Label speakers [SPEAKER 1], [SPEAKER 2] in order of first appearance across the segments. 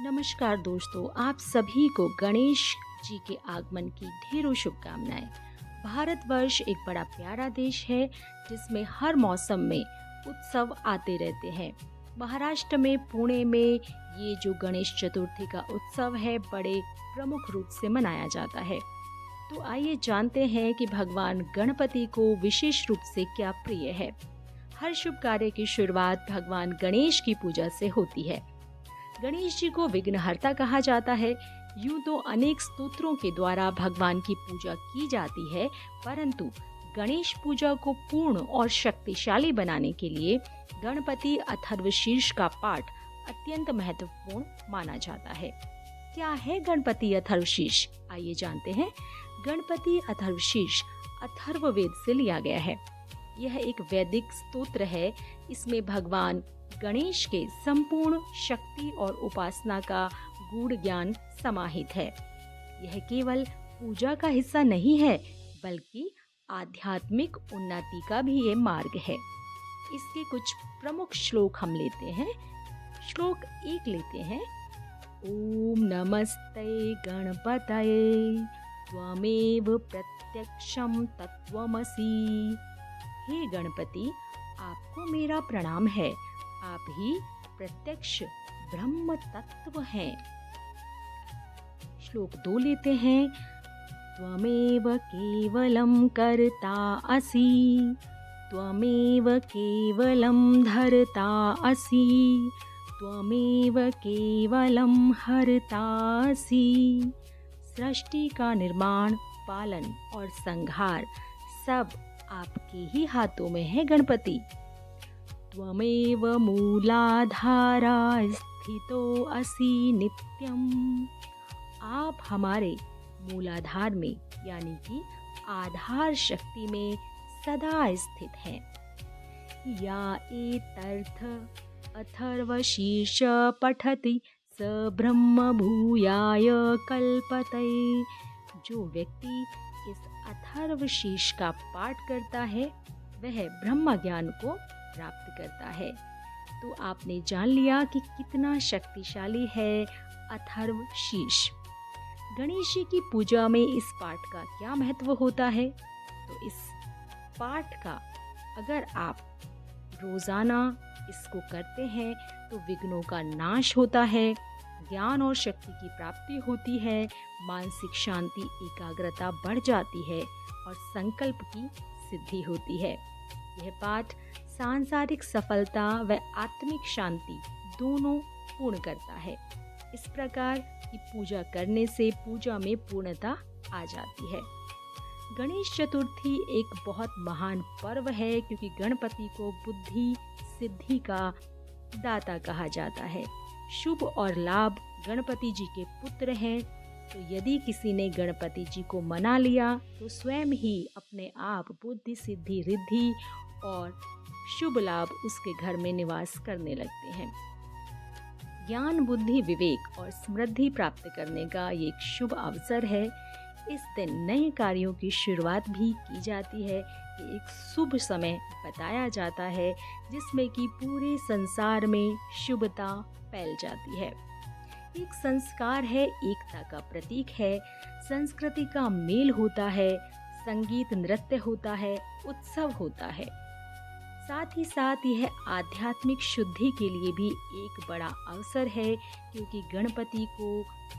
[SPEAKER 1] नमस्कार दोस्तों, आप सभी को गणेश जी के आगमन की ढेरों शुभकामनाएं। भारतवर्ष एक बड़ा प्यारा देश है जिसमें हर मौसम में उत्सव आते रहते हैं। महाराष्ट्र में पुणे में ये जो गणेश चतुर्थी का उत्सव है बड़े प्रमुख रूप से मनाया जाता है। तो आइए जानते हैं कि भगवान गणपति को विशेष रूप से क्या प्रिय है। हर शुभ कार्य की शुरुआत भगवान गणेश की पूजा से होती है। गणेश जी को विघ्नहर्ता कहा जाता है। यूं तो अनेक स्तोत्रों के द्वारा भगवान की पूजा की जाती है, परंतु गणेश पूजा को पूर्ण और शक्तिशाली बनाने के लिए गणपति अथर्वशीर्ष का पाठ अत्यंत महत्वपूर्ण माना जाता है। क्या है गणपति अथर्वशीर्ष? आइए जानते हैं। गणपति अथर्वशीर्ष अथर्ववेद से लिया गया है। यह एक वैदिक स्तोत्र है। इसमें भगवान गणेश के संपूर्ण शक्ति और उपासना का गूढ़ ज्ञान समाहित है। यह केवल पूजा का हिस्सा नहीं है, बल्कि आध्यात्मिक उन्नति का भी ये मार्ग है। इसके कुछ प्रमुख श्लोक हम लेते हैं। श्लोक 1 लेते हैं। ओम नमस्ते गणपतये त्वमेव प्रत्यक्षम तत्त्वमसि। हे गणपति, आपको मेरा प्रणाम है। आप ही प्रत्यक्ष ब्रह्म तत्व हैं। श्लोक 2 लेते हैं। त्वमेव केवलम कर्ता असि, त्वमेव केवलम धर्ता असि, त्वमेव केवलम हर्ता असि। सृष्टि का निर्माण, पालन और संहार सब आपके ही हाथों में है गणपति। त्वमेव मूलाधारा स्थितो असि नित्यम। आप हमारे मूलाधार में यानी कि आधार शक्ति में सदा स्थित हैं। या एतर्थ अथर्वशीर्ष पठति स ब्रह्म भूयाय कल्पते। जो व्यक्ति इस अथर्वशीर्ष का पाठ करता है वह ब्रह्म ज्ञान को प्राप्त करता है। तो आपने जान लिया कि कितना शक्तिशाली है अथर्वशीर्ष। गणेश जी की पूजा में इस पाठ का क्या महत्व होता है? तो इस पाठ का अगर आप रोजाना इसको करते हैं तो विघ्नों का नाश होता है, ज्ञान और शक्ति की प्राप्ति होती है, मानसिक शांति एकाग्रता बढ़ जाती है और संकल्प की सिद्धि होती है। यह पाठ सांसारिक सफलता व आत्मिक शांति दोनों पूर्ण करता है। इस प्रकार की पूजा करने से पूजा में पूर्णता आ जाती है। गणेश चतुर्थी एक बहुत महान पर्व है क्योंकि गणपति को बुद्धि सिद्धि का दाता कहा जाता है। शुभ और लाभ गणपति जी के पुत्र हैं। तो यदि किसी ने गणपति जी को मना लिया तो स्वयं ही अपने आप बुद्धि सिद्धि रिद्धि और शुभ लाभ उसके घर में निवास करने लगते हैं। ज्ञान बुद्धि विवेक और समृद्धि प्राप्त करने का ये एक शुभ अवसर है। इस दिन नए कार्यों की शुरुआत भी की जाती है। ये एक शुभ समय बताया जाता है जिसमें कि पूरे संसार में शुभता फैल जाती है। एक संस्कार है, एकता का प्रतीक है, संस्कृति का मेल होता है, संगीत नृत्य होता है, उत्सव होता है। साथ ही साथ यह आध्यात्मिक शुद्धि के लिए भी एक बड़ा अवसर है क्योंकि गणपति को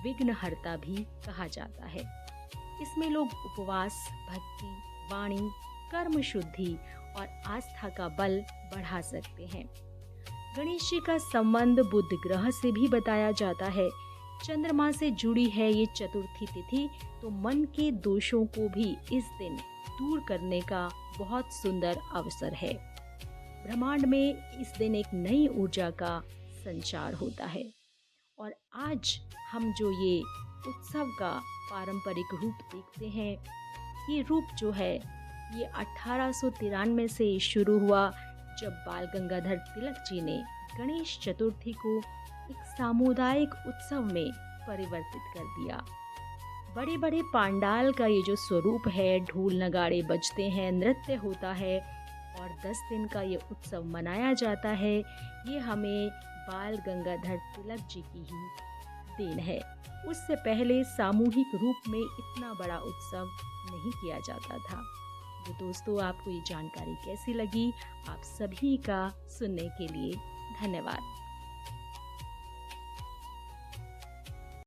[SPEAKER 1] विघ्नहर्ता भी कहा जाता है। इसमें लोग उपवास, भक्ति, वाणी, कर्म शुद्धि और आस्था का बल बढ़ा सकते हैं। गणेश जी का संबंध बुध ग्रह से भी बताया जाता है। चंद्रमा से जुड़ी है ये चतुर्थी तिथि, तो मन के दोषों को भी इस दिन दूर करने का बहुत सुंदर अवसर है। ब्रह्मांड में इस दिन एक नई ऊर्जा का संचार होता है। और आज हम जो ये उत्सव का पारंपरिक रूप देखते हैं, ये रूप जो है ये 1893 से शुरू हुआ जब बाल गंगाधर तिलक जी ने गणेश चतुर्थी को एक सामुदायिक उत्सव में परिवर्तित कर दिया। बड़े बड़े पांडाल का ये जो स्वरूप है, ढोल नगाड़े बजते हैं, नृत्य होता है और 10 दिन का ये उत्सव मनाया जाता है। ये हमें बाल गंगाधर तिलक जी की ही देन है। उससे पहले सामूहिक रूप में इतना बड़ा उत्सव नहीं किया जाता था। तो दोस्तों, आपको ये जानकारी कैसी लगी? आप सभी का सुनने के लिए धन्यवाद।